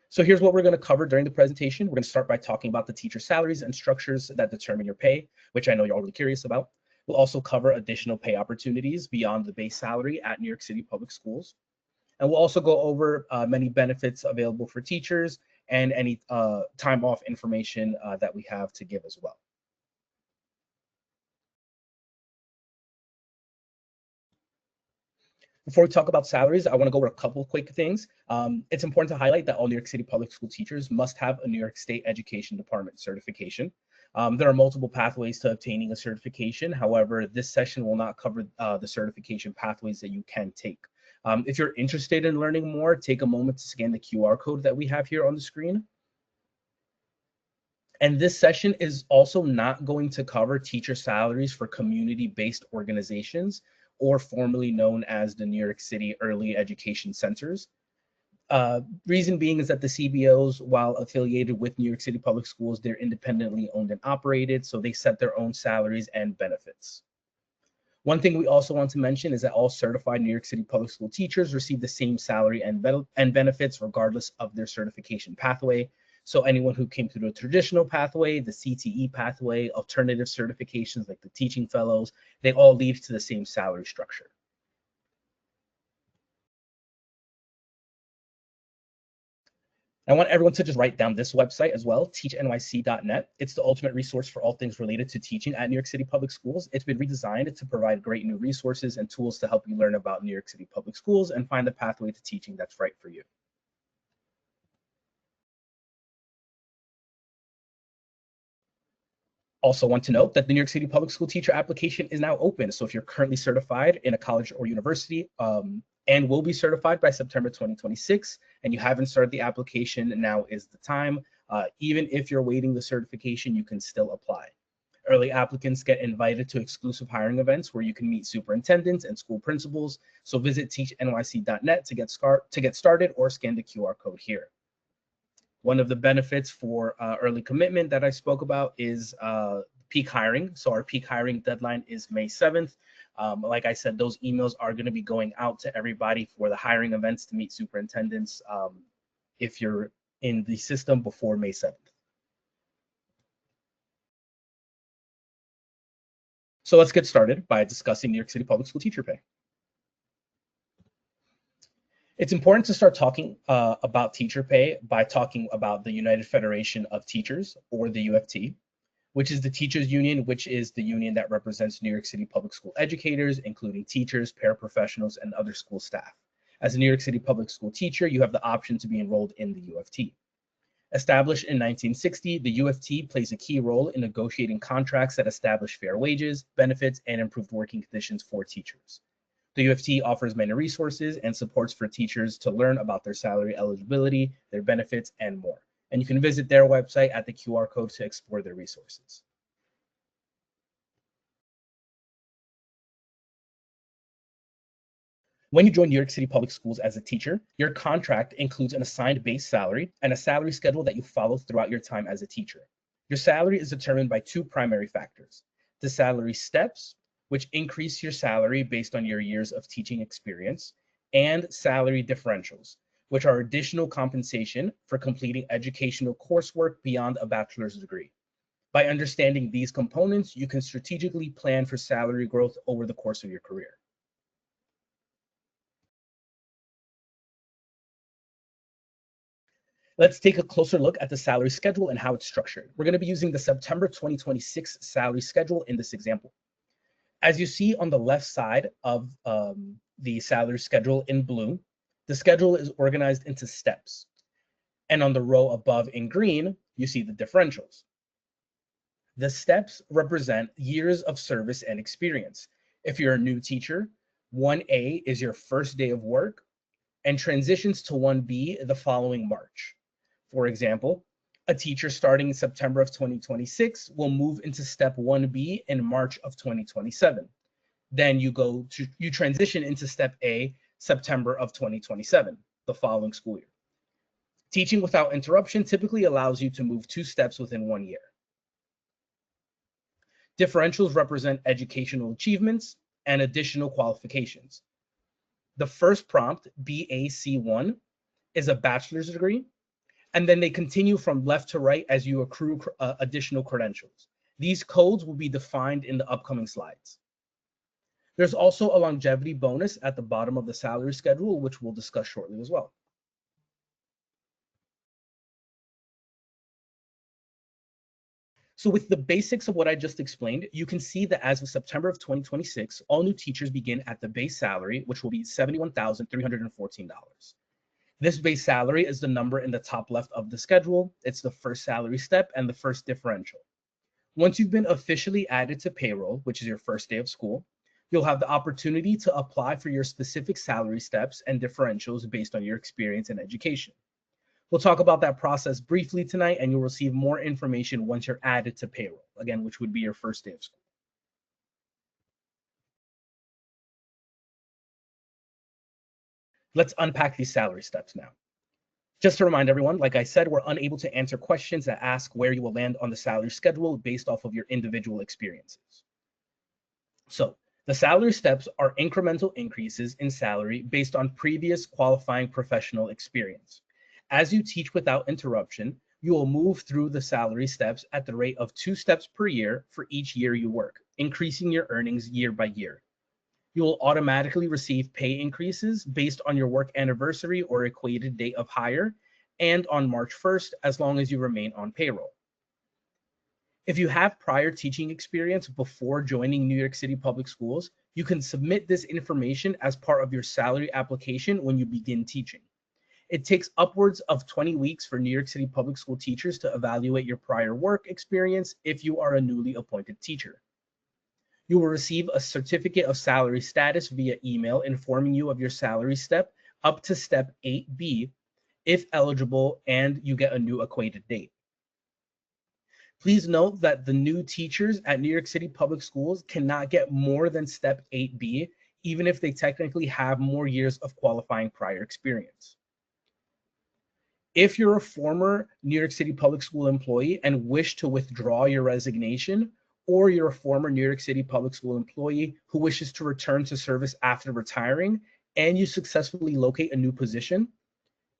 So here's what we're going to cover during the presentation. We're going to start by talking about the teacher salaries and structures that determine your pay, which I know you're all really curious about. We'll also cover additional pay opportunities beyond the base salary at New York City Public Schools. And we'll also go over many benefits available for teachers and any time off information that we have to give as well. Before we talk about salaries, I want to go over a couple of quick things. It's important to highlight that all New York City public school teachers must have a New York State Education Department certification. There are multiple pathways to obtaining a certification. However, this session will not cover the certification pathways that you can take. If you're interested in learning more, take a moment to scan the QR code that we have here on the screen. And this session is also not going to cover teacher salaries for community-based organizations, or formerly known as the New York City Early Education Centers. Reason being is that the CBOs, while affiliated with New York City Public Schools, they're independently owned and operated, so they set their own salaries and benefits. One thing we also want to mention is that all certified New York City Public School teachers receive the same salary and benefits regardless of their certification pathway. So anyone who came through the traditional pathway, the CTE pathway, alternative certifications like the teaching fellows, they all lead to the same salary structure. I want everyone to just write down this website as well, teachnyc.net. It's the ultimate resource for all things related to teaching at New York City Public Schools. It's been redesigned to provide great new resources and tools to help you learn about New York City Public Schools and find the pathway to teaching that's right for you. Also want to note that the New York City Public School teacher application is now open. So if you're currently certified in a college or university and will be certified by September 2026, and you haven't started the application, now is the time. Even if you're waiting the certification, you can still apply. Early applicants get invited to exclusive hiring events where you can meet superintendents and school principals. So visit teachnyc.net to get started or scan the QR code here. One of the benefits for early commitment that I spoke about is peak hiring. So our peak hiring deadline is May 7th. Like I said, those emails are going to be going out to everybody for the hiring events to meet superintendents if you're in the system before May 7th. So let's get started by discussing New York City Public School teacher pay. It's important to start talking about teacher pay by talking about the United Federation of Teachers, or the UFT, which is the teachers union, which is the union that represents New York City public school educators, including teachers, paraprofessionals, and other school staff. As a New York City public school teacher, you have the option to be enrolled in the UFT. Established in 1960, the UFT plays a key role in negotiating contracts that establish fair wages, benefits, and improved working conditions for teachers. The UFT offers many resources and supports for teachers to learn about their salary eligibility, their benefits, and more. And you can visit their website at the QR code to explore their resources. When you join New York City Public Schools as a teacher, your contract includes an assigned base salary and a salary schedule that you follow throughout your time as a teacher. Your salary is determined by two primary factors: the salary steps, which increase your salary based on your years of teaching experience, and salary differentials, which are additional compensation for completing educational coursework beyond a bachelor's degree. By understanding these components, you can strategically plan for salary growth over the course of your career. Let's take a closer look at the salary schedule and how it's structured. We're going to be using the September 2026 salary schedule in this example. As you see on the left side of the salary schedule in blue, the schedule is organized into steps. And on the row above in green, you see the differentials. The steps represent years of service and experience. If you're a new teacher, 1A is your first day of work and transitions to 1B the following March. For example, a teacher starting in September of 2026 will move into step 1B in March of 2027. Then you transition into step A, September of 2027, the following school year. Teaching without interruption typically allows you to move 2 steps within 1 year. Differentials represent educational achievements and additional qualifications. The first prompt, BAC1, is a bachelor's degree, And then they continue from left to right as you accrue additional credentials. These codes will be defined in the upcoming slides. There's also a longevity bonus at the bottom of the salary schedule, which we'll discuss shortly as well. So with the basics of what I just explained, you can see that as of September of 2026, all new teachers begin at the base salary, which will be $71,314. This base salary is the number in the top left of the schedule. It's the first salary step and the first differential. Once you've been officially added to payroll, which is your first day of school, you'll have the opportunity to apply for your specific salary steps and differentials based on your experience and education. We'll talk about that process briefly tonight, and you'll receive more information once you're added to payroll, again, which would be your first day of school. Let's unpack these salary steps now. Just to remind everyone, like I said, we're unable to answer questions that ask where you will land on the salary schedule based off of your individual experiences. So the salary steps are incremental increases in salary based on previous qualifying professional experience. As you teach without interruption, you will move through the salary steps at the rate of 2 steps per year for each year you work, increasing your earnings year by year. You will automatically receive pay increases based on your work anniversary or equated date of hire and on March 1st, as long as you remain on payroll. If you have prior teaching experience before joining New York City Public Schools, you can submit this information as part of your salary application when you begin teaching. It takes upwards of 20 weeks for New York City Public School teachers to evaluate your prior work experience if you are a newly appointed teacher. You will receive a certificate of salary status via email informing you of your salary step up to step 8B if eligible, and you get a new equated date. Please note that the new teachers at New York City Public Schools cannot get more than step 8B, even if they technically have more years of qualifying prior experience. If you're a former New York City Public School employee and wish to withdraw your resignation, or you're a former New York City Public School employee who wishes to return to service after retiring, and you successfully locate a new position,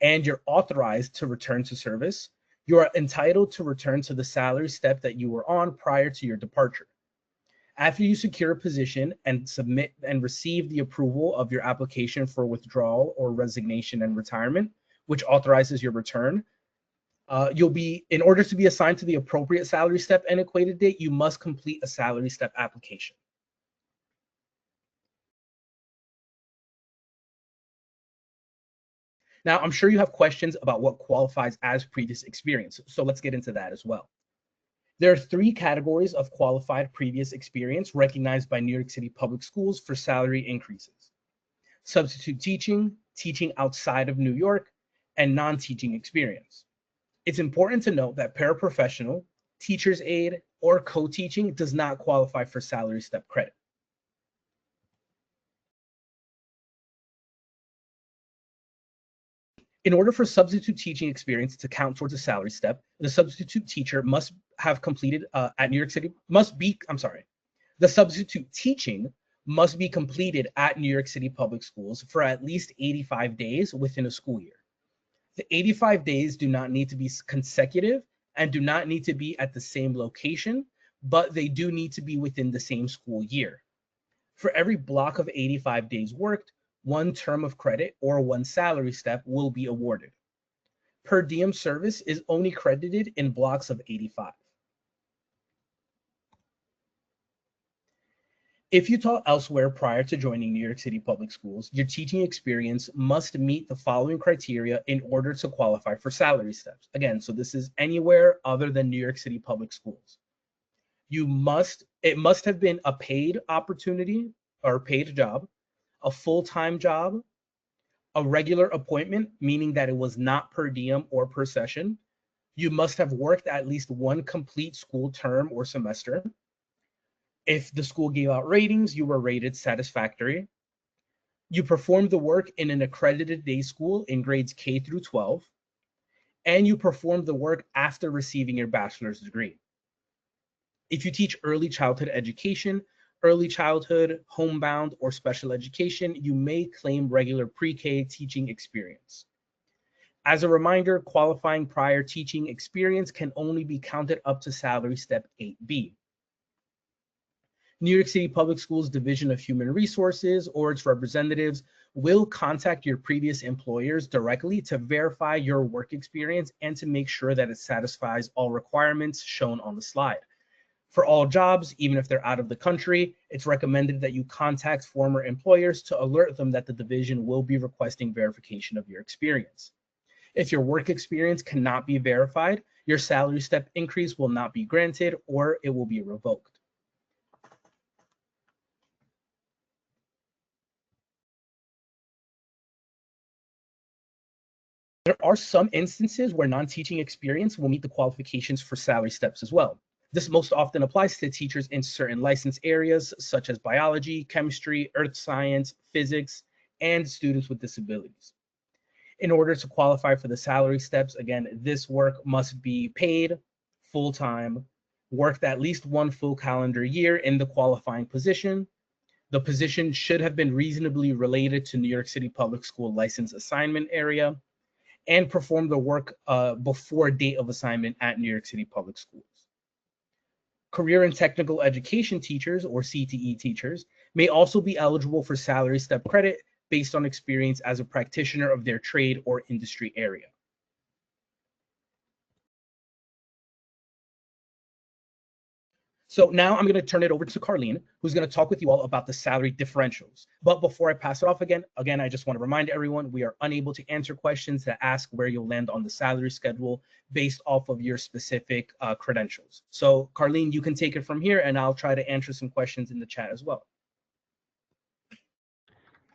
and you're authorized to return to service, you are entitled to return to the salary step that you were on prior to your departure. After you secure a position and submit and receive the approval of your application for withdrawal or resignation and retirement, which authorizes your return, in order to be assigned to the appropriate salary step and equated date, you must complete a salary step application. Now, I'm sure you have questions about what qualifies as previous experience, so let's get into that as well. There are 3 categories of qualified previous experience recognized by New York City Public Schools for salary increases: substitute teaching, teaching outside of New York, and non-teaching experience. It's important to note that paraprofessional, teacher's aide, or co-teaching does not qualify for salary step credit. In order for substitute teaching experience to count towards a salary step, the substitute teacher must have completed at New York City, the substitute teaching must be completed at New York City Public Schools for at least 85 days within a school year. The 85 days do not need to be consecutive and do not need to be at the same location, but they do need to be within the same school year. For every block of 85 days worked, 1 term of credit or 1 salary step will be awarded. Per diem service is only credited in blocks of 85. If you taught elsewhere prior to joining New York City Public Schools, your teaching experience must meet the following criteria in order to qualify for salary steps. Again, so this is anywhere other than New York City Public Schools. It must have been a paid opportunity or paid job, a full-time job, a regular appointment, meaning that it was not per diem or per session. You must have worked at least 1 complete school term or semester. If the school gave out ratings, you were rated satisfactory. You performed the work in an accredited day school in grades K through 12, and you performed the work after receiving your bachelor's degree. If you teach early childhood education, early childhood, homebound, or special education, you may claim regular pre-K teaching experience. As a reminder, qualifying prior teaching experience can only be counted up to salary step 8B. New York City Public Schools Division of Human Resources or its representatives will contact your previous employers directly to verify your work experience and to make sure that it satisfies all requirements shown on the slide. For all jobs, even if they're out of the country, it's recommended that you contact former employers to alert them that the division will be requesting verification of your experience. If your work experience cannot be verified, your salary step increase will not be granted or it will be revoked. There are some instances where non-teaching experience will meet the qualifications for salary steps as well. This most often applies to teachers in certain licensed areas such as biology, chemistry, earth science, physics, and students with disabilities. In order to qualify for the salary steps, again, this work must be paid full-time, worked at least one full calendar year in the qualifying position. The position should have been reasonably related to New York City Public School license assignment area, and perform the work before date of assignment at New York City Public Schools. Career and technical education teachers, or CTE teachers, may also be eligible for salary step credit based on experience as a practitioner of their trade or industry area. So now I'm going to turn it over to Carlene, who's going to talk with you all about the salary differentials. But before I pass it off again, I just want to remind everyone we are unable to answer questions that ask where you'll land on the salary schedule based off of your specific credentials. So Carlene, you can take it from here and I'll try to answer some questions in the chat as well.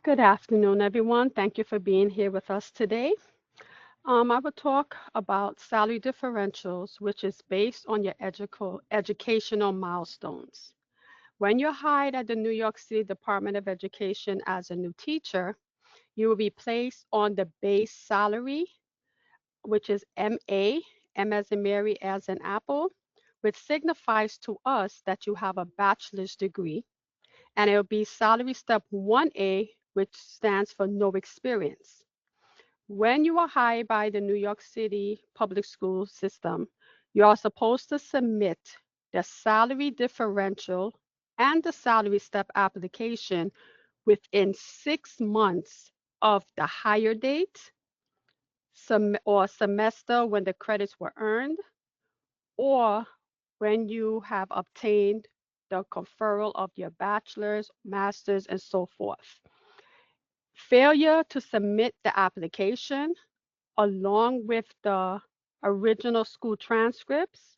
Good afternoon, everyone. Thank you for being here with us today. I will talk about salary differentials, which is based on your educational milestones. When you're hired at the New York City Department of Education as a new teacher, you will be placed on the base salary, which is MA, M as in Mary, as in Apple, which signifies to us that you have a bachelor's degree, and it will be salary step 1A, which stands for no experience. When you are hired by the New York City Public School system, you are supposed to submit the salary differential and the salary step application within 6 months of the hire date or semester when the credits were earned, or when you have obtained the conferral of your bachelor's, master's, and so forth. Failure to submit the application along with the original school transcripts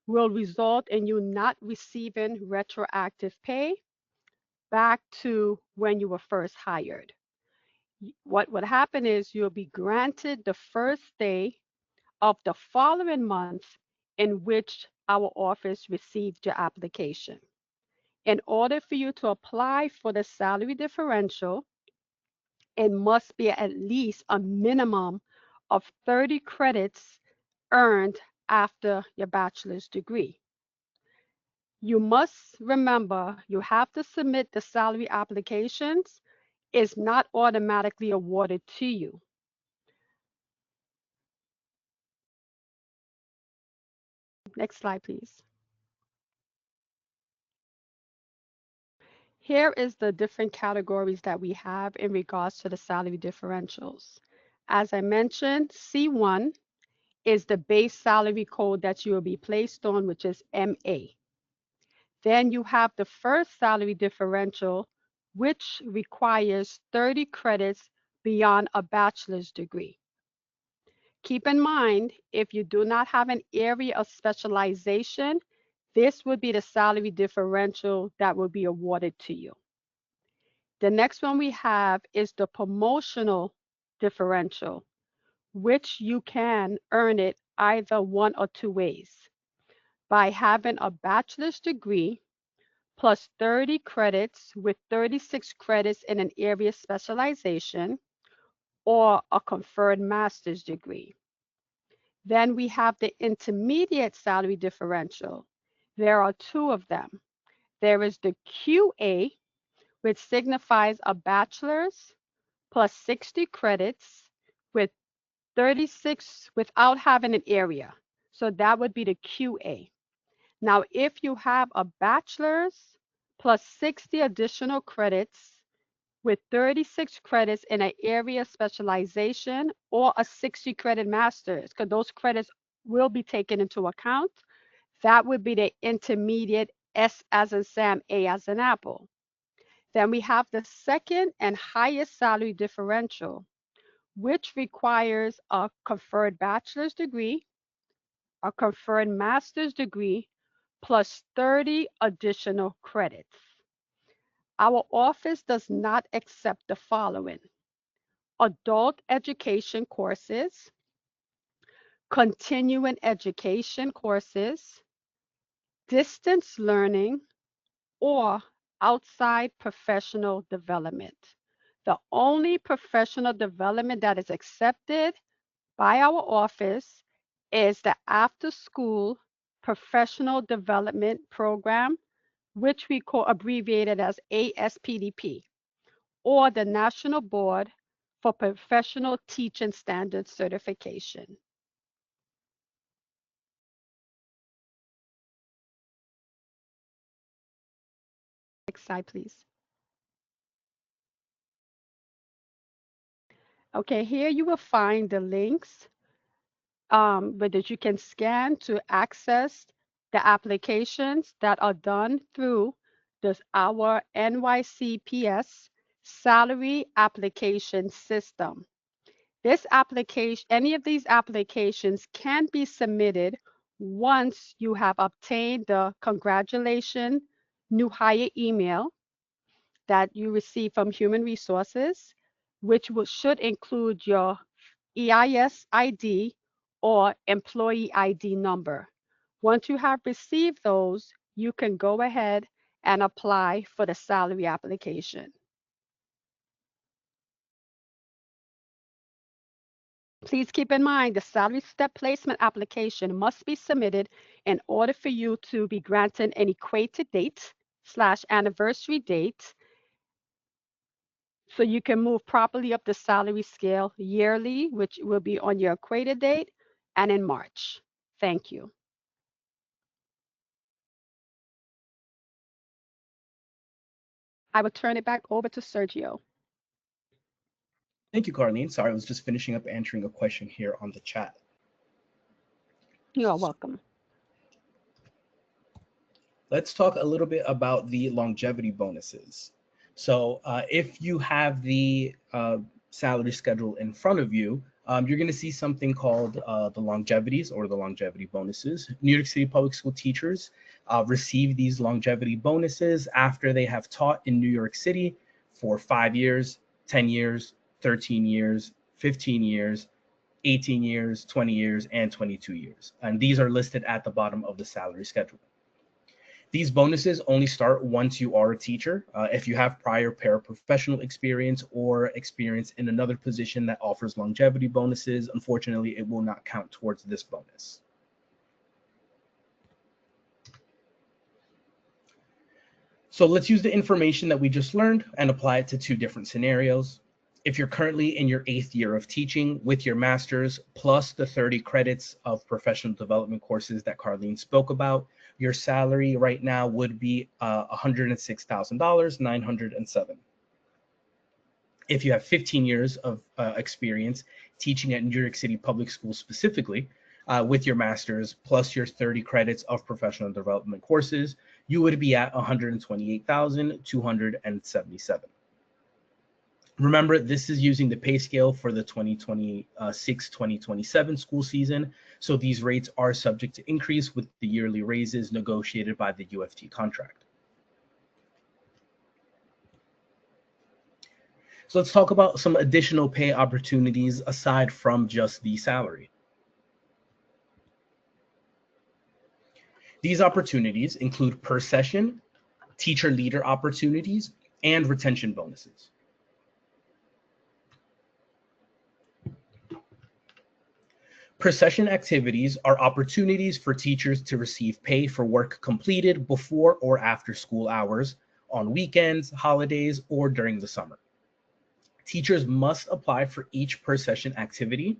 will result in you not receiving retroactive pay back to when you were first hired. What would happen is you'll be granted the first day of the following month in which our office received your application. In order for you to apply for the salary differential, it must be at least a minimum of 30 credits earned after your bachelor's degree. You must remember you have to submit the salary applications. It's not automatically awarded to you. Next slide, please. Here is the different categories that we have in regards to the salary differentials. As I mentioned, C1 is the base salary code that you will be placed on, which is MA. Then you have the first salary differential, which requires 30 credits beyond a bachelor's degree. Keep in mind, if you do not have an area of specialization, this would be the salary differential that will be awarded to you. The next one we have is the promotional differential, which you can earn it either one or two ways. By having a bachelor's degree plus 30 credits with 36 credits in an area specialization, or a conferred master's degree. Then we have the intermediate salary differential. There are two of them. There is the QA, which signifies a bachelor's plus 60 credits with 36 without having an area. So that would be the QA. Now, if you have a bachelor's plus 60 additional credits with 36 credits in an area specialization or a 60 credit master's, because those credits will be taken into account, that would be the intermediate S as in Sam, A as in Apple. Then we have the second and highest salary differential, which requires a conferred bachelor's degree, a conferred master's degree, plus 30 additional credits. Our office does not accept the following: adult education courses, continuing education courses, distance learning, or outside professional development. The only professional development that is accepted by our office is the after school professional development program, which we call abbreviated as ASPDP, or the National Board for Professional Teaching Standards Certification. Next slide, please. Okay, here you will find the links that you can scan to access the applications that are done through our NYCPS salary application system. Any of these applications can be submitted once you have obtained the congratulations new hire email that you receive from Human Resources, which should include your EIS ID or employee ID number. Once you have received those, you can go ahead and apply for the salary application. Please keep in mind the salary step placement application must be submitted in order for you to be granted an equated date / anniversary date, so you can move properly up the salary scale yearly, which will be on your equated date and in March. Thank you. I will turn it back over to Sergio. Thank you, Carlene. Sorry, I was just finishing up answering a question here on the chat. You're welcome. Let's talk a little bit about the longevity bonuses. So if you have the salary schedule in front of you, you're going to see something called the longevities or the longevity bonuses. New York City Public School teachers receive these longevity bonuses after they have taught in New York City for 5 years, 10 years, 13 years, 15 years, 18 years, 20 years, and 22 years. And these are listed at the bottom of the salary schedule. These bonuses only start once you are a teacher. If you have prior paraprofessional experience or experience in another position that offers longevity bonuses, unfortunately, it will not count towards this bonus. So let's use the information that we just learned and apply it to 2 different scenarios. If you're currently in your 8th year of teaching with your master's plus the 30 credits of professional development courses that Carlene spoke about, your salary right now would be $106,907. If you have 15 years of experience teaching at New York City Public Schools specifically, with your master's plus your 30 credits of professional development courses, you would be at $128,277. Remember, this is using the pay scale for the 2026-2027 school season, so these rates are subject to increase with the yearly raises negotiated by the UFT contract. So let's talk about some additional pay opportunities aside from just the salary. These opportunities include per session, teacher leader opportunities, and retention bonuses. Per session activities are opportunities for teachers to receive pay for work completed before or after school hours, on weekends, holidays, or during the summer. Teachers must apply for each per session activity.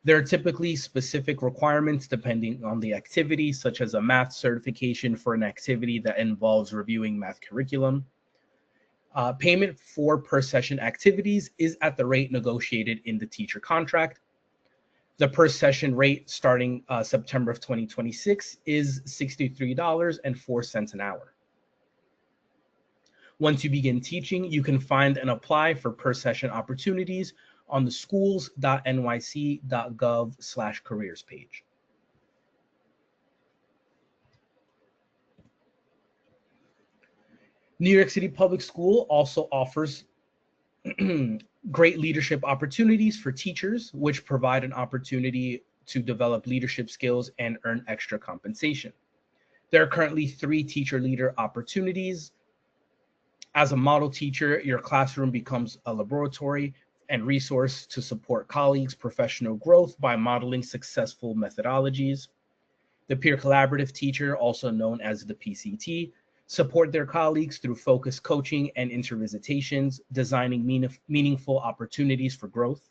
There are typically specific requirements depending on the activity, such as a math certification for an activity that involves reviewing math curriculum. Payment for per session activities is at the rate negotiated in the teacher contract. The per session rate starting September of 2026 is $63.04 an hour. Once you begin teaching, you can find and apply for per session opportunities on the schools.nyc.gov/careers page. New York City Public School also offers great leadership opportunities for teachers, which provide an opportunity to develop leadership skills and earn extra compensation. There are currently 3 teacher leader opportunities. As a model teacher, your classroom becomes a laboratory and resource to support colleagues' professional growth by modeling successful methodologies. The peer collaborative teacher, also known as the PCT, support their colleagues through focused coaching and intervisitations, designing meaningful opportunities for growth.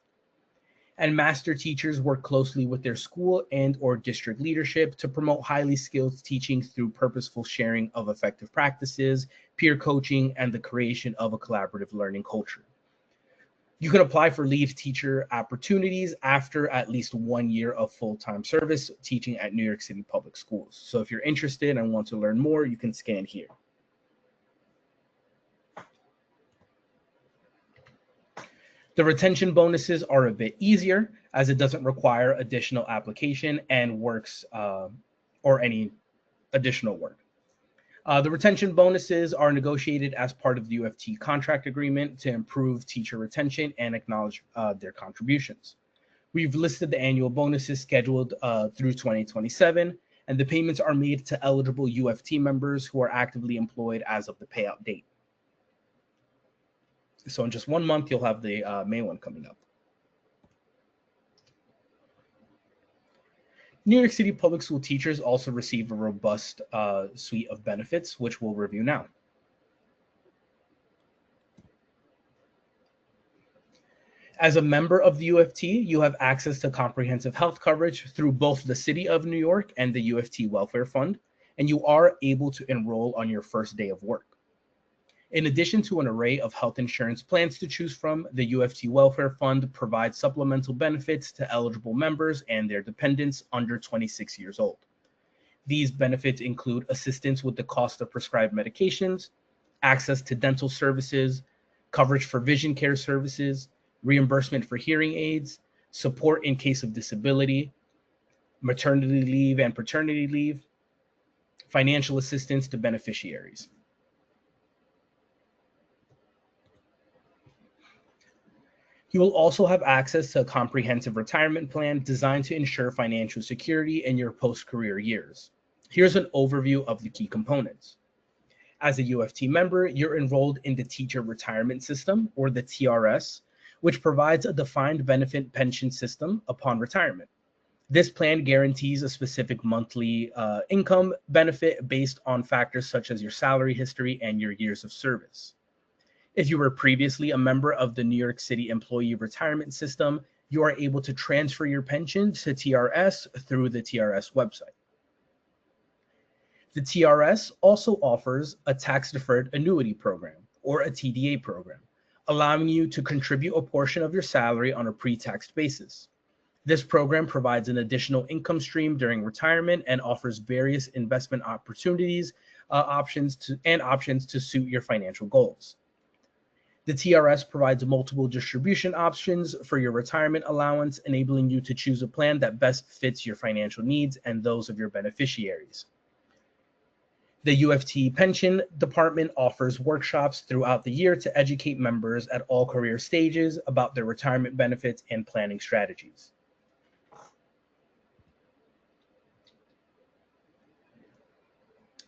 And master teachers work closely with their school and/or district leadership to promote highly skilled teaching through purposeful sharing of effective practices, peer coaching, and the creation of a collaborative learning culture. You can apply for lead teacher opportunities after at least 1 year of full-time service teaching at New York City Public Schools. So if you're interested and want to learn more, you can scan here. The retention bonuses are a bit easier as it doesn't require additional application and works or any additional work. The retention bonuses are negotiated as part of the UFT contract agreement to improve teacher retention and acknowledge their contributions. We've listed the annual bonuses scheduled through 2027, and the payments are made to eligible UFT members who are actively employed as of the payout date. So in just 1 month, you'll have the May one coming up. New York City Public School teachers also receive a robust suite of benefits, which we'll review now. As a member of the UFT, you have access to comprehensive health coverage through both the City of New York and the UFT Welfare Fund, and you are able to enroll on your first day of work. In addition to an array of health insurance plans to choose from, the UFT Welfare Fund provides supplemental benefits to eligible members and their dependents under 26 years old. These benefits include assistance with the cost of prescribed medications, access to dental services, coverage for vision care services, reimbursement for hearing aids, support in case of disability, maternity leave and paternity leave, financial assistance to beneficiaries. You will also have access to a comprehensive retirement plan designed to ensure financial security in your post-career years. Here's an overview of the key components. As a UFT member, you're enrolled in the Teacher Retirement System, or the TRS, which provides a defined benefit pension system upon retirement. This plan guarantees a specific monthly income benefit based on factors such as your salary history and your years of service. If you were previously a member of the New York City Employee Retirement System, you are able to transfer your pension to TRS through the TRS website. The TRS also offers a tax-deferred annuity program, or a TDA program, allowing you to contribute a portion of your salary on a pre-taxed basis. This program provides an additional income stream during retirement and offers various investment opportunities, options to suit your financial goals. The TRS provides multiple distribution options for your retirement allowance, enabling you to choose a plan that best fits your financial needs and those of your beneficiaries. The UFT Pension Department offers workshops throughout the year to educate members at all career stages about their retirement benefits and planning strategies.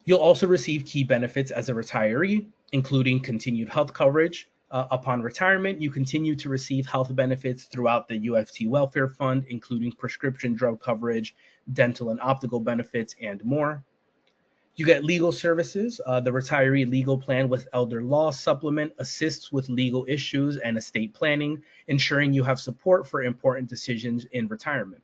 You'll also receive key benefits as a retiree, including continued health coverage. Upon retirement, you continue to receive health benefits throughout the UFT Welfare Fund, including prescription drug coverage, dental and optical benefits, and more. You get legal services. The retiree legal plan with elder law supplement assists with legal issues and estate planning, ensuring you have support for important decisions in retirement.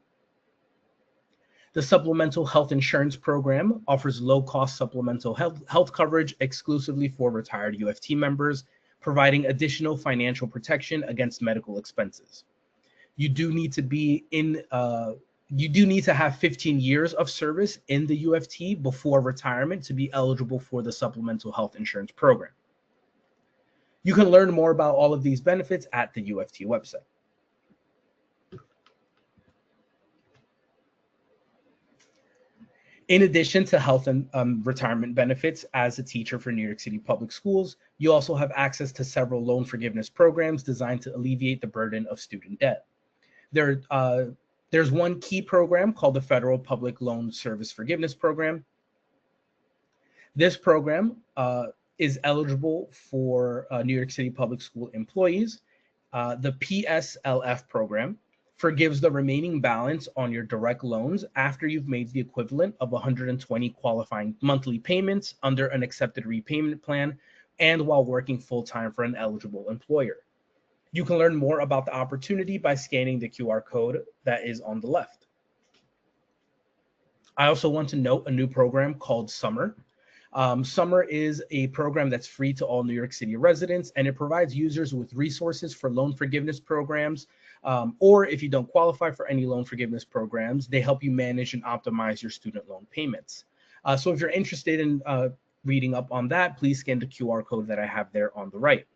The Supplemental Health Insurance Program offers low-cost supplemental health coverage exclusively for retired UFT members, providing additional financial protection against medical expenses. You do need to have 15 years of service in the UFT before retirement to be eligible for the Supplemental Health Insurance Program. You can learn more about all of these benefits at the UFT website. In addition to health and retirement benefits as a teacher for New York City Public Schools, you also have access to several loan forgiveness programs designed to alleviate the burden of student debt. There's one key program called the Federal Public Loan Service Forgiveness Program. This program is eligible for New York City Public School employees. The PSLF program forgives the remaining balance on your direct loans after you've made the equivalent of 120 qualifying monthly payments under an accepted repayment plan and while working full-time for an eligible employer. You can learn more about the opportunity by scanning the QR code that is on the left. I also want to note a new program called Summer. Summer is a program that's free to all New York City residents, and it provides users with resources for loan forgiveness programs, or if you don't qualify for any loan forgiveness programs, they help you manage and optimize your student loan payments. So if you're interested in reading up on that, please scan the QR code that I have there on the right.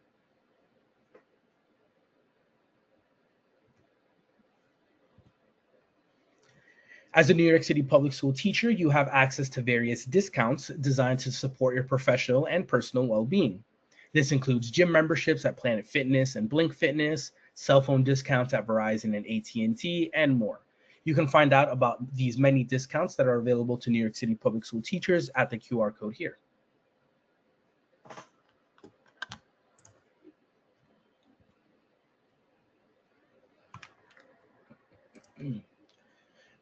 As a New York City public school teacher, you have access to various discounts designed to support your professional and personal well-being. This includes gym memberships at Planet Fitness and Blink Fitness, cell phone discounts at Verizon and AT&T, and more. You can find out about these many discounts that are available to New York City public school teachers at the QR code here.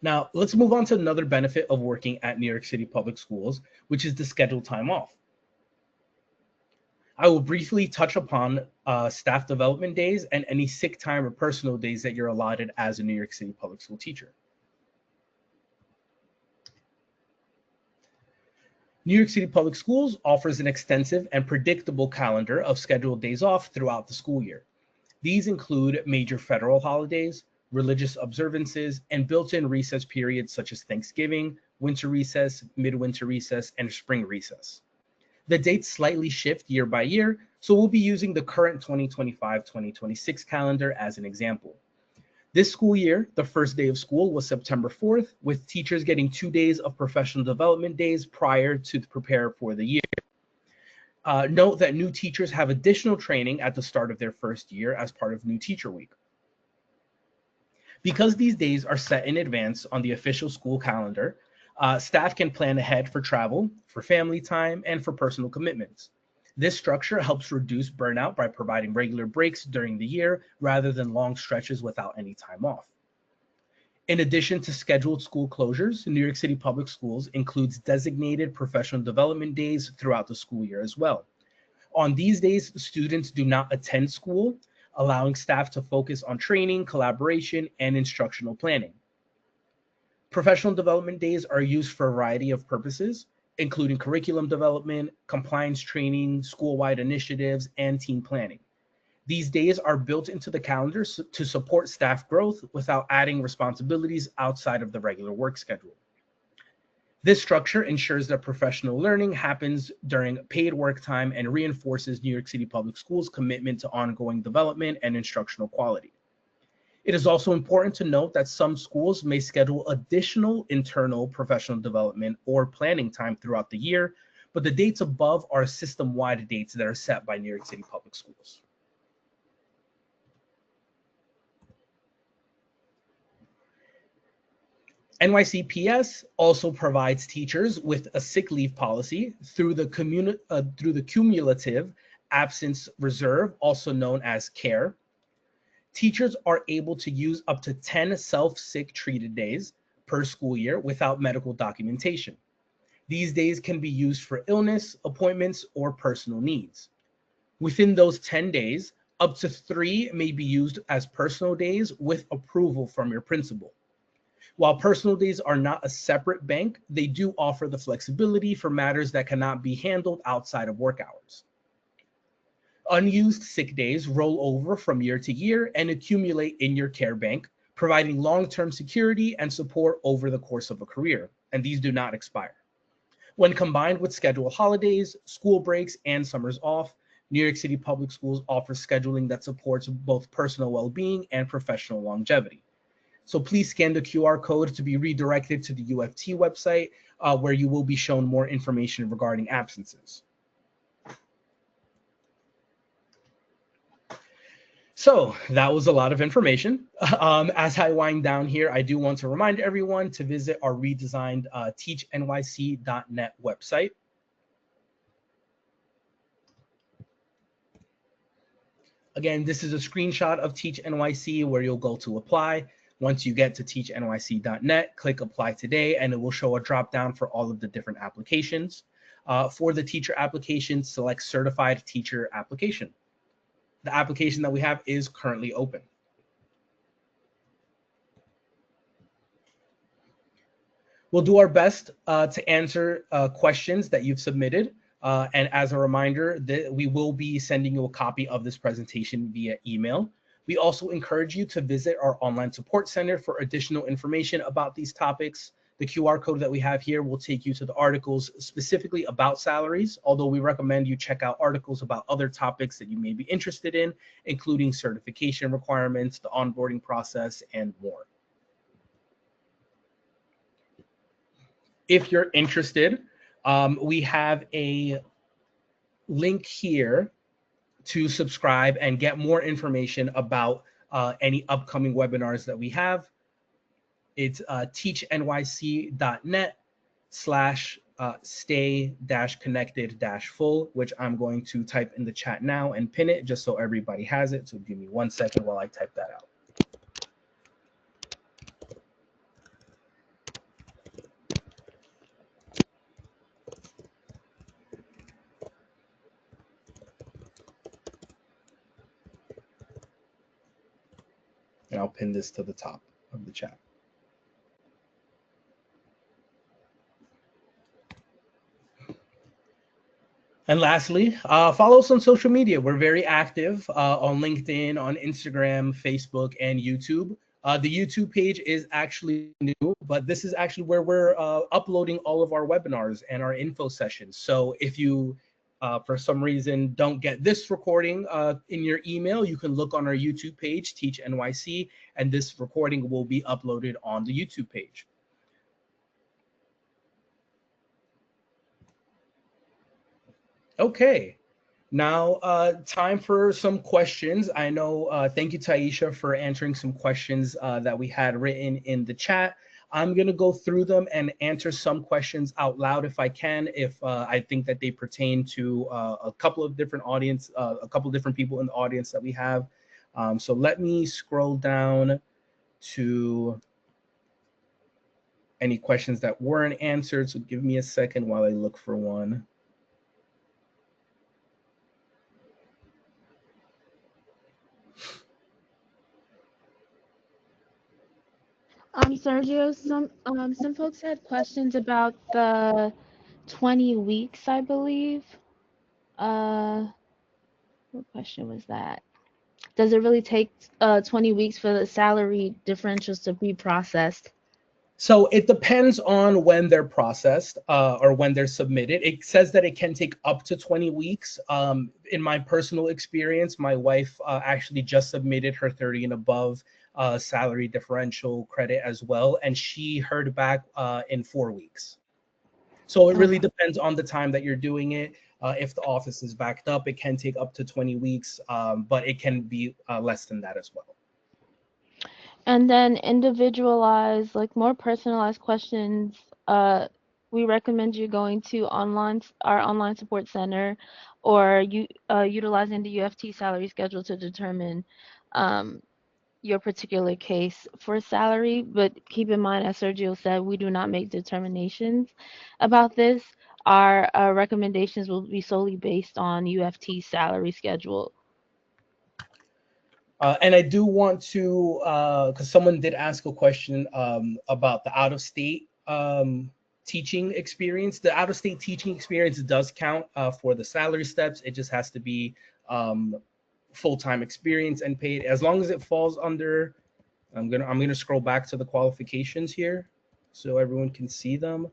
Now, let's move on to another benefit of working at New York City Public Schools, which is the scheduled time off. I will briefly touch upon staff development days and any sick time or personal days that you're allotted as a New York City Public School teacher. New York City Public Schools offers an extensive and predictable calendar of scheduled days off throughout the school year. These include major federal holidays, religious observances, and built-in recess periods such as Thanksgiving, winter recess, midwinter recess, and spring recess. The dates slightly shift year by year, so we'll be using the current 2025-2026 calendar as an example. This school year, the first day of school was September 4th, with teachers getting 2 days of professional development days prior to prepare for the year. Note that new teachers have additional training at the start of their first year as part of New Teacher Week. Because these days are set in advance on the official school calendar, staff can plan ahead for travel, for family time, and for personal commitments. This structure helps reduce burnout by providing regular breaks during the year rather than long stretches without any time off. In addition to scheduled school closures, New York City Public Schools includes designated professional development days throughout the school year as well. On these days, students do not attend school, allowing staff to focus on training, collaboration, and instructional planning. Professional development days are used for a variety of purposes, including curriculum development, compliance training, school-wide initiatives, and team planning. These days are built into the calendar to support staff growth without adding responsibilities outside of the regular work schedule. This structure ensures that professional learning happens during paid work time and reinforces New York City Public Schools' commitment to ongoing development and instructional quality. It is also important to note that some schools may schedule additional internal professional development or planning time throughout the year, but the dates above are system-wide dates that are set by New York City Public Schools. NYCPS also provides teachers with a sick leave policy through the cumulative absence reserve, also known as CARE. Teachers are able to use up to 10 self-sick treated days per school year without medical documentation. These days can be used for illness, appointments, or personal needs. Within those 10 days, up to 3 may be used as personal days with approval from your principal. While personal days are not a separate bank, they do offer the flexibility for matters that cannot be handled outside of work hours. Unused sick days roll over from year to year and accumulate in your care bank, providing long-term security and support over the course of a career, and these do not expire. When combined with scheduled holidays, school breaks, and summers off, New York City Public Schools offers scheduling that supports both personal well-being and professional longevity. So please scan the QR code to be redirected to the UFT website, where you will be shown more information regarding absences. So that was a lot of information. As I wind down here, I do want to remind everyone to visit our redesigned teachnyc.net website. Again, this is a screenshot of Teach NYC where you'll go to apply. Once you get to teachnyc.net, click apply today, and it will show a drop down for all of the different applications. For the teacher application, select certified teacher application. The application that we have is currently open. We'll do our best to answer questions that you've submitted. And as a reminder, we will be sending you a copy of this presentation via email. We also encourage you to visit our online support center for additional information about these topics. The QR code that we have here will take you to the articles specifically about salaries, although we recommend you check out articles about other topics that you may be interested in, including certification requirements, the onboarding process, and more. If you're interested, we have a link here to subscribe and get more information about any upcoming webinars that we have. It's teachnyc.net/stay-connected-full, which I'm going to type in the chat now and pin it just so everybody has it. So give me 1 second while I type that out. And I'll pin this to the top of the chat. And lastly, follow us on social media. We're very active on LinkedIn, on Instagram, Facebook, and YouTube. The YouTube page is actually new, but this is actually where we're uploading all of our webinars and our info sessions. So if you, for some reason, don't get this recording in your email, you can look on our YouTube page, Teach NYC, and this recording will be uploaded on the YouTube page. Okay, now time for some questions. I know, thank you, Taisha, for answering some questions that we had written in the chat. I'm gonna go through them and answer some questions out loud if I can, if I think that they pertain to a couple of different people in the audience that we have. So let me scroll down to any questions that weren't answered. So give me a second while I look for one. Sergio, some folks had questions about the 20 weeks, I believe. What question was that? Does it really take 20 weeks for the salary differentials to be processed? So it depends on when they're processed or when they're submitted. It says that it can take up to 20 weeks. In my personal experience, my wife actually just submitted her 30 and above salary differential credit as well, and she heard back in 4 weeks. So it really depends on the time that you're doing it. If the office is backed up, it can take up to 20 weeks, but it can be less than that as well. And then individualized, like more personalized questions, we recommend you going to our online support center, or utilizing the UFT salary schedule to determine your particular case for salary, but keep in mind, as Sergio said, we do not make determinations about this. Our recommendations will be solely based on UFT's salary schedule. And I do want to, because someone did ask a question about the out-of-state teaching experience. The out-of-state teaching experience does count for the salary steps. It just has to be full-time experience and paid. As long as it falls under, I'm gonna scroll back to the qualifications here so everyone can see them.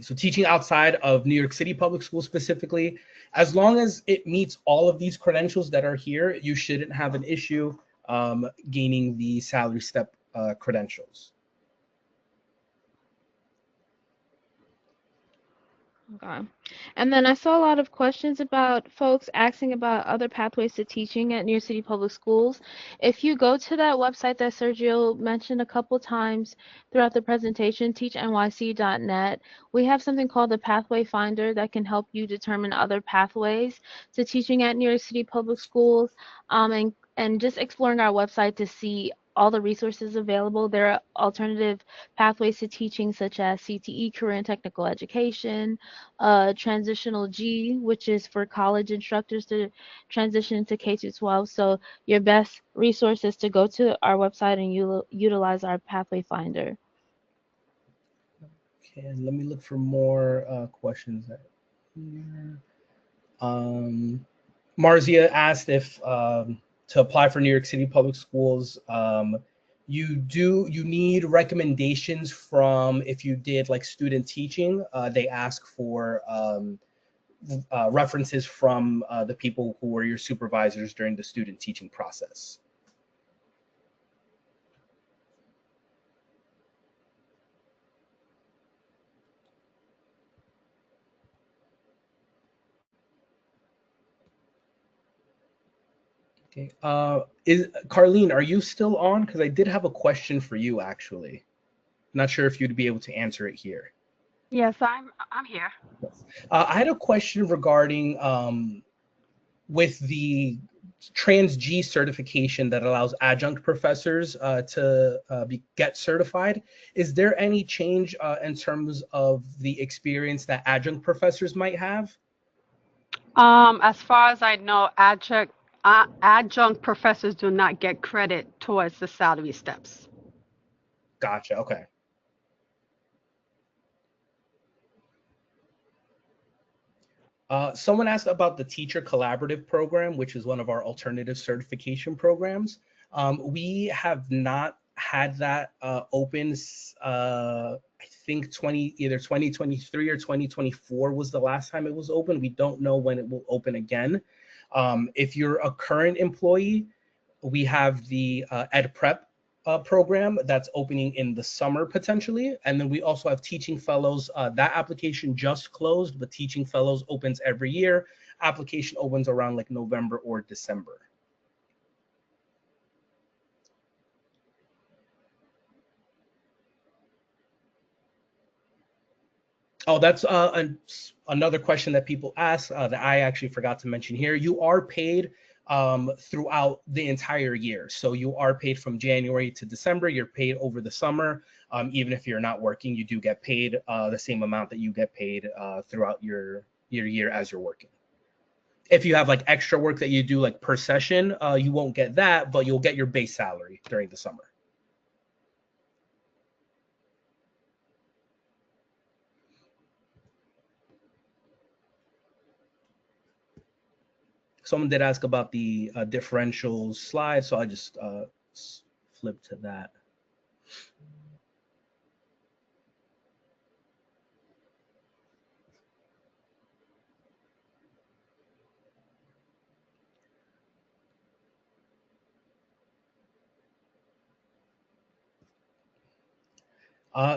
So teaching outside of New York City Public Schools specifically, as long as it meets all of these credentials that are here, you shouldn't have an issue gaining the salary step credentials. Okay. And then I saw a lot of questions about folks asking about other pathways to teaching at New York City Public Schools. If you go to that website that Sergio mentioned a couple times throughout the presentation, teachnyc.net, we have something called the Pathway Finder that can help you determine other pathways to teaching at New York City Public Schools, and just exploring our website to see all the resources available. There are alternative pathways to teaching such as CTE, career and technical education, transitional G, which is for college instructors to transition into K-12. So your best resource is to go to our website and utilize our Pathway Finder. Okay, let me look for more questions here. Marzia asked if to apply for New York City Public Schools, you need recommendations from, if you did like student teaching, they ask for references from the people who were your supervisors during the student teaching process. Okay. Is Carlene, are you still on? Because I did have a question for you, actually. Not sure if you'd be able to answer it here. Yes, I'm here. I had a question regarding with the Trans G certification that allows adjunct professors to get certified. Is there any change in terms of the experience that adjunct professors might have? As far as I know, adjunct professors do not get credit towards the salary steps. Gotcha. Okay. Someone asked about the Teacher Collaborative Program, which is one of our alternative certification programs. We have not had that open. I think either 2023 or 2024 was the last time it was open. We don't know when it will open again. If you're a current employee, we have the Ed Prep program that's opening in the summer potentially. And then we also have Teaching Fellows. That application just closed, but Teaching Fellows opens every year. Application opens around like November or December. Oh, that's another question that people ask that I actually forgot to mention here. You are paid throughout the entire year. So you are paid from January to December. You're paid over the summer. Even if you're not working, you do get paid the same amount that you get paid throughout your year as you're working. If you have like extra work that you do like per session, you won't get that, but you'll get your base salary during the summer. Someone did ask about the differentials slide, so I just flip to that.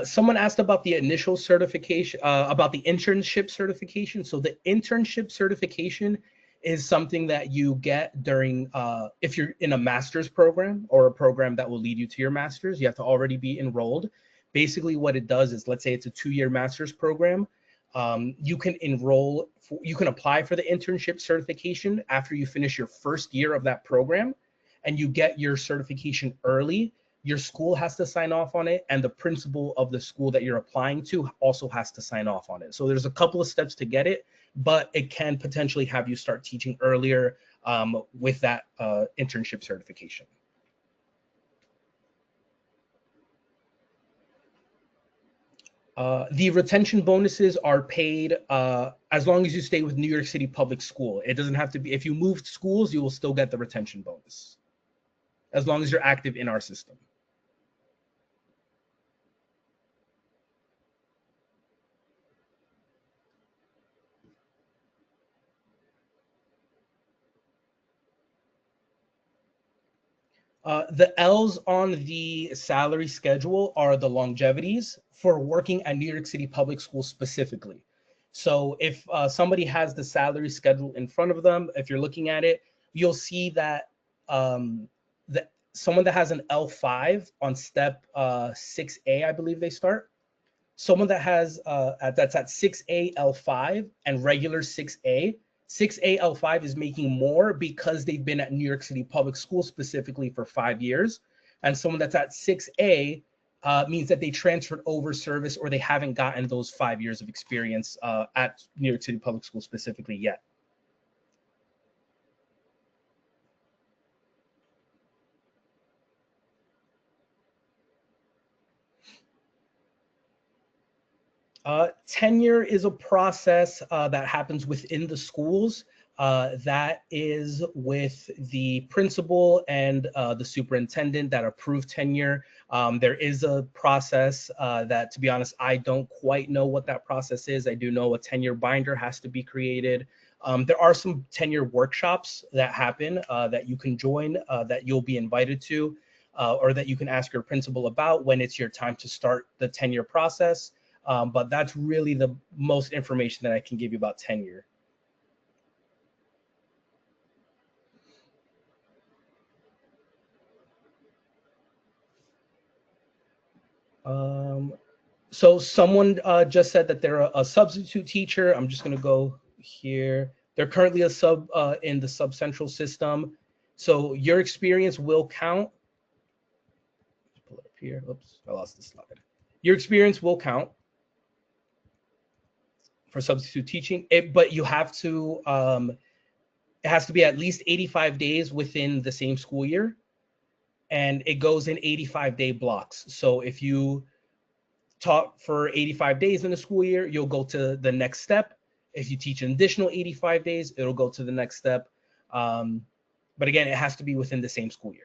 Someone asked about the initial certification, about the internship certification. So the internship certification is something that you get during, if you're in a master's program or a program that will lead you to your master's, you have to already be enrolled. Basically what it does is, let's say it's a 2-year master's program, you can you can apply for the internship certification after you finish your first year of that program. and you get your certification early, your school has to sign off on it, and the principal of the school that you're applying to also has to sign off on it. So there's a couple of steps to get it, but it can potentially have you start teaching earlier with that internship certification. The retention bonuses are paid as long as you stay with New York City Public School. It doesn't have to be, if you moved schools, you will still get the retention bonus, as long as you're active in our system. The L's on the salary schedule are the longevities for working at New York City Public Schools specifically. So if somebody has the salary schedule in front of them, if you're looking at it, you'll see that someone that has an L5 on step 6A, I believe they start. Someone that has that's at 6A L5 and regular 6A, 6A L5 is making more because they've been at New York City Public Schools specifically for 5 years. And someone that's at 6A means that they transferred over service or they haven't gotten those 5 years of experience at New York City Public Schools specifically yet. Tenure is a process that happens within the schools that is with the principal and the superintendent that approve tenure. There is a process that, to be honest, I don't quite know what that process is. I do know a tenure binder has to be created. There are some tenure workshops that happen that you can join, that you'll be invited to, or that you can ask your principal about when it's your time to start the tenure process. But that's really the most information that I can give you about tenure. So someone just said that they're a substitute teacher. I'm just going to go here. They're currently a sub in the Sub Central system. So your experience will count. Let's pull it up here. Oops, I lost the slide. Your experience will count for substitute teaching, but you have to, it has to be at least 85 days within the same school year, and it goes in 85-day blocks. So if you taught for 85 days in the school year, you'll go to the next step. If you teach an additional 85 days, it'll go to the next step. But again, it has to be within the same school year.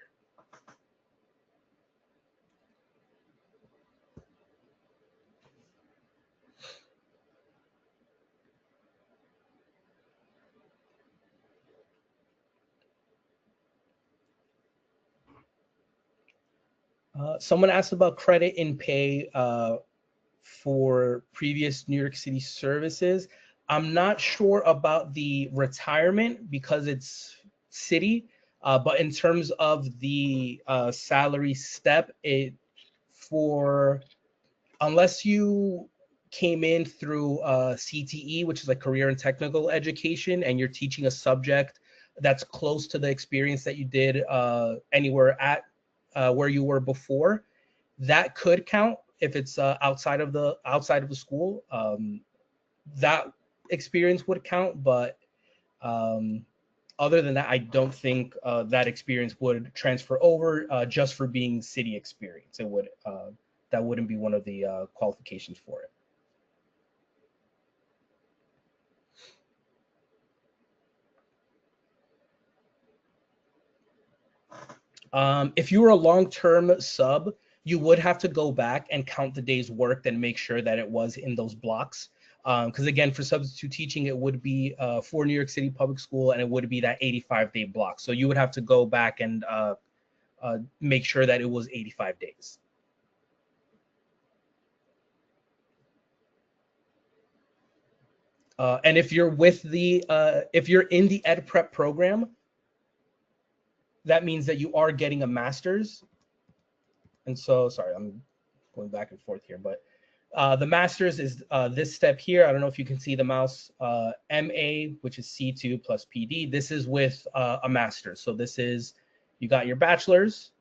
Someone asked about credit in pay for previous New York City services. I'm not sure about the retirement because it's city, but in terms of the salary step, unless you came in through CTE, which is like career and technical education, and you're teaching a subject that's close to the experience that you did anywhere at where you were before, that could count if it's outside of the school. That experience would count, but other than that, I don't think that experience would transfer over just for being city experience. It would that wouldn't be one of the qualifications for it. If you were a long-term sub, you would have to go back and count the days worked and make sure that it was in those blocks. Because again, for substitute teaching, it would be for New York City Public School, and it would be that 85-day block. So you would have to go back and make sure that it was 85 days. And if you're with the, if you're in the Ed Prep program, that means that you are getting a master's. And so, sorry, I'm going back and forth here, but the master's is this step here. I don't know if you can see the mouse, MA, which is C2 plus PD. This is with a master's. So this is You got your bachelor's,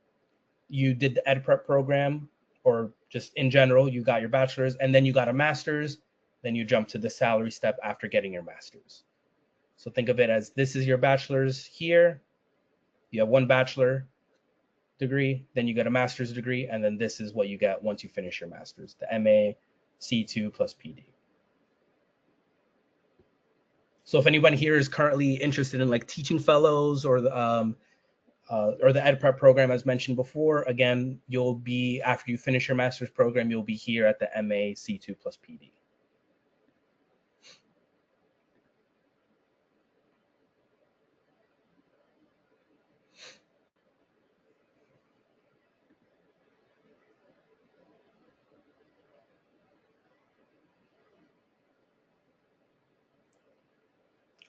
you did the ed prep program, or just in general, you got your bachelor's, and then you got a master's, then you jump to the salary step after getting your master's. So think of it as this is your bachelor's here. You have one bachelor degree, then you get a master's degree, and then this is what you get once you finish your master's, the MA C2 plus PD. So if anyone here is currently interested in like teaching fellows or the ed prep program as mentioned before, again, you'll be, after you finish your master's program, you'll be here at the MA C2 plus PD.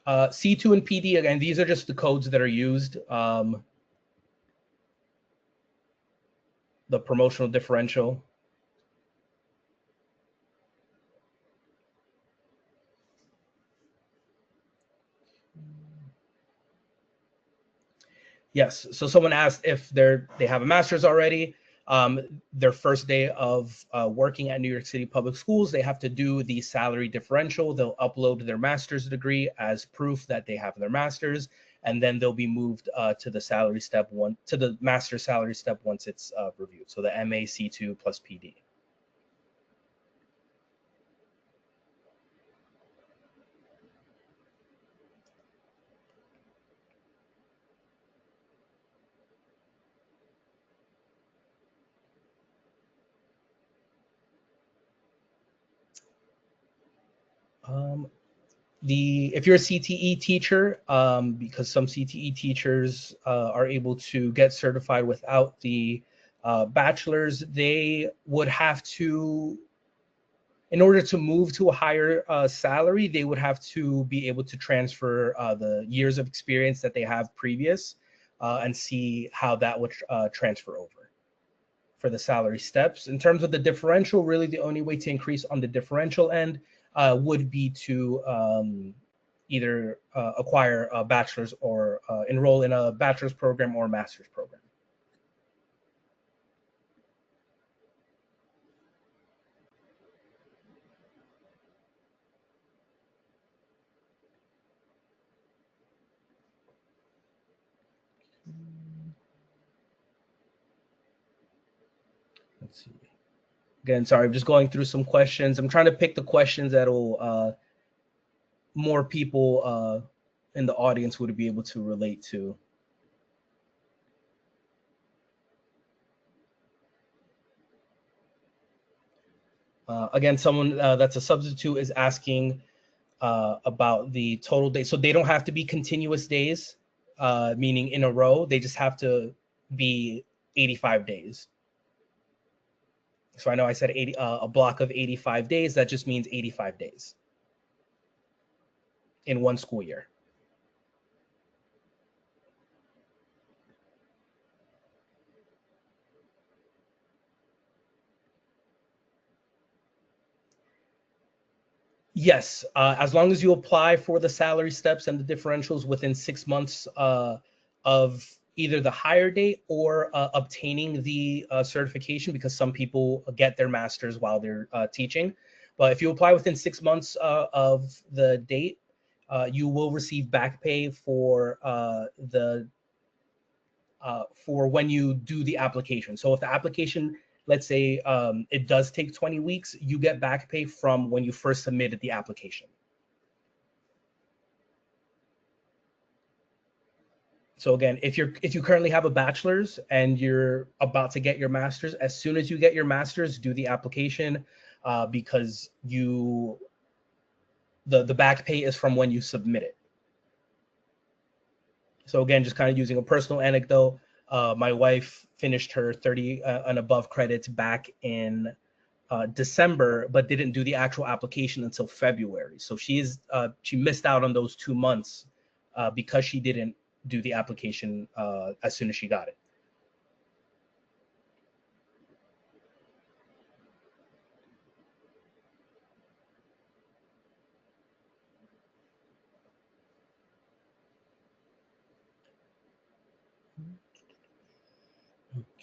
C2 and PD, again, these are just the codes that are used. The promotional differential. Yes, so someone asked if they have a master's already. Their first day of working at New York City Public Schools, they have to do the salary differential. They'll upload their master's degree as proof that they have their master's, and then they'll be moved to the salary step one, to the master salary step once it's reviewed. So the MA C2 plus PD. If you're a CTE teacher, because some CTE teachers are able to get certified without the bachelor's, they would have to, in order to move to a higher salary, they would have to be able to transfer the years of experience that they have previous and see how that would transfer over for the salary steps. In terms of the differential, really the only way to increase on the differential end would be to either acquire a bachelor's or enroll in a bachelor's program or a master's program. Let's see. Again, sorry, I'm just going through some questions. I'm trying to pick the questions that will more people in the audience would be able to relate to. Again, someone that's a substitute is asking about the total days. So they don't have to be continuous days, meaning in a row. They just have to be 85 days. So I know I said 80, a block of 85 days. That just means 85 days in one school year. Yes, as long as you apply for the salary steps and the differentials within 6 months of either the hire date or obtaining the certification, because some people get their master's while they're teaching. But if you apply within 6 months of the date, you will receive back pay for for when you do the application. So if the application, let's say it does take 20 weeks, you get back pay from when you first submitted the application. So again, if you currently have a bachelor's and you're about to get your master's, as soon as you get your master's, do the application because the back pay is from when you submit it. So again, just kind of using a personal anecdote, my wife finished her 30 and above credits back in December, but didn't do the actual application until February. So she missed out on those 2 months because she didn't do the application as soon as she got it.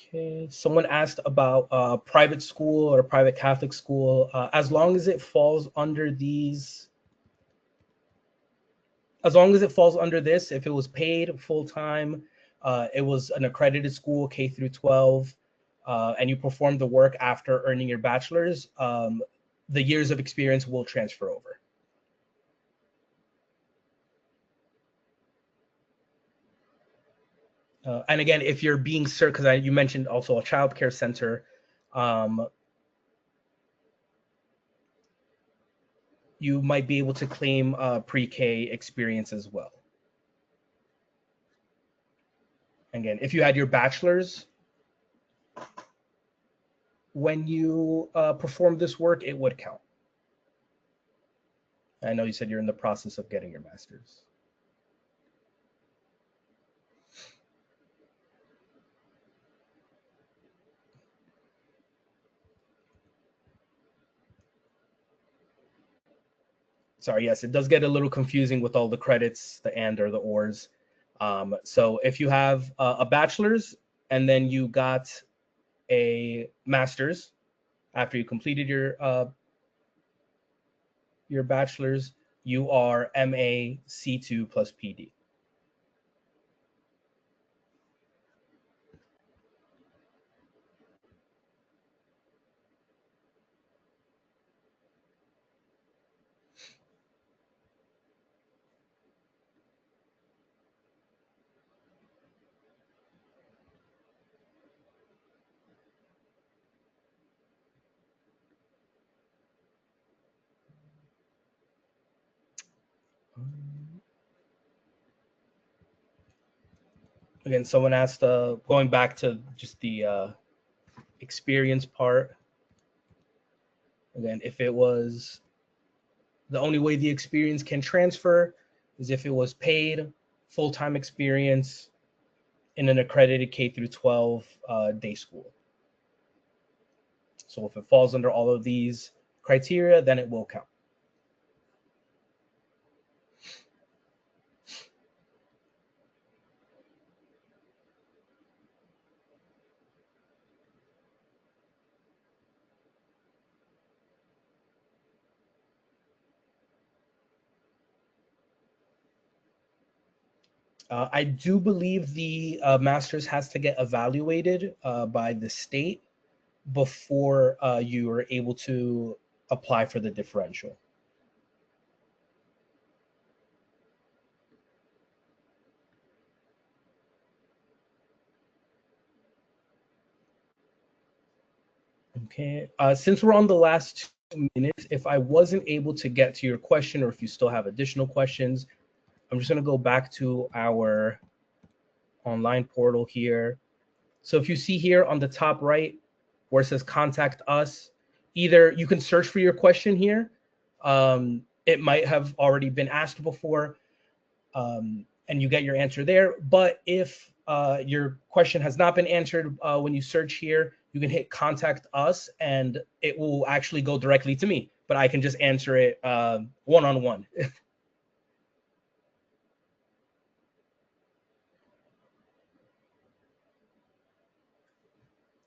Okay, someone asked about private school or private Catholic school. As long as it falls under these, as long as it falls under this, if it was paid full-time, it was an accredited school, K through 12, and you performed the work after earning your bachelor's, the years of experience will transfer over. And again, if you're being served, because you mentioned also a child care center, you might be able to claim pre-K experience as well. Again, if you had your bachelor's when you performed this work, it would count. I know you said you're in the process of getting your master's. Sorry, yes, it does get a little confusing with all the credits, the and or the ors. So if you have a bachelor's and then you got a master's after you completed your bachelor's, you are MA C2 plus PD. Again, someone asked, going back to just the experience part. Again, if it was, the only way the experience can transfer is if it was paid full-time experience in an accredited K through 12 day school. So if it falls under all of these criteria, then it will count. I do believe the master's has to get evaluated by the state before you are able to apply for the differential. Okay, since we're on the last 2 minutes, if I wasn't able to get to your question or if you still have additional questions, I'm just gonna go back to our online portal here. So if you see here on the top right where it says contact us, either you can search for your question here. It might have already been asked before and you get your answer there. But if your question has not been answered when you search here, you can hit contact us and it will actually go directly to me, but I can just answer it one-on-one.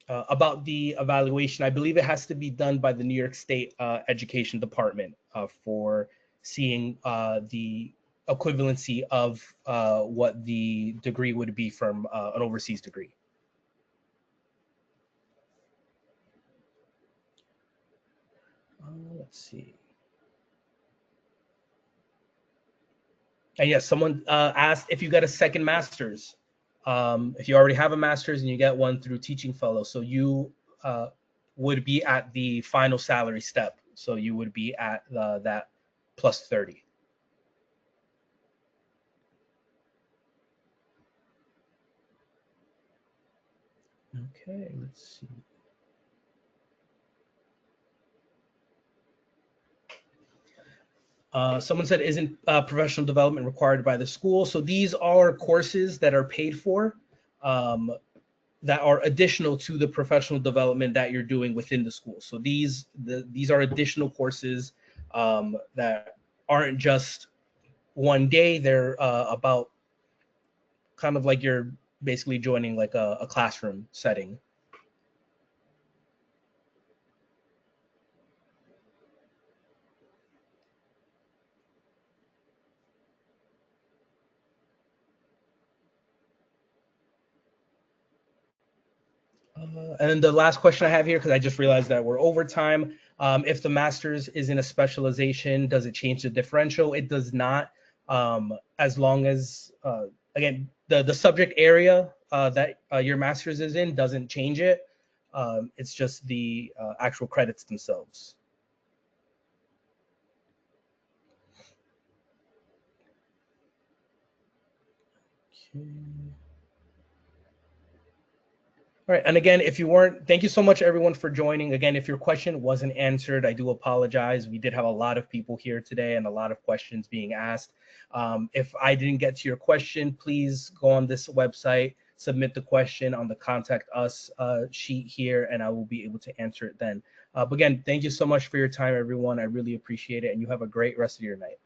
About the evaluation, I believe it has to be done by the New York State Education Department for seeing the equivalency of what the degree would be from an overseas degree. Let's see. And yes, someone asked if you got a second master's. If you already have a master's and you get one through teaching fellow, so you would be at the final salary step. So you would be at that plus 30. Okay, let's see. Someone said, isn't professional development required by the school? So these are courses that are paid for that are additional to the professional development that you're doing within the school. So these are additional courses that aren't just one day. They're about kind of like your basically joining like a classroom setting. And then the last question I have here, because I just realized that we're over time. If the master's is in a specialization, does it change the differential? It does not, as long as, again, the subject area that your master's is in doesn't change it. It's just the actual credits themselves. Okay. All right, and again, if you weren't, thank you so much everyone for joining. Again, if your question wasn't answered, I do apologize. We did have a lot of people here today and a lot of questions being asked. If I didn't get to your question, please go on this website, submit the question on the contact us sheet here, and I will be able to answer it then. But again, thank you so much for your time, everyone. I really appreciate it, and you have a great rest of your night.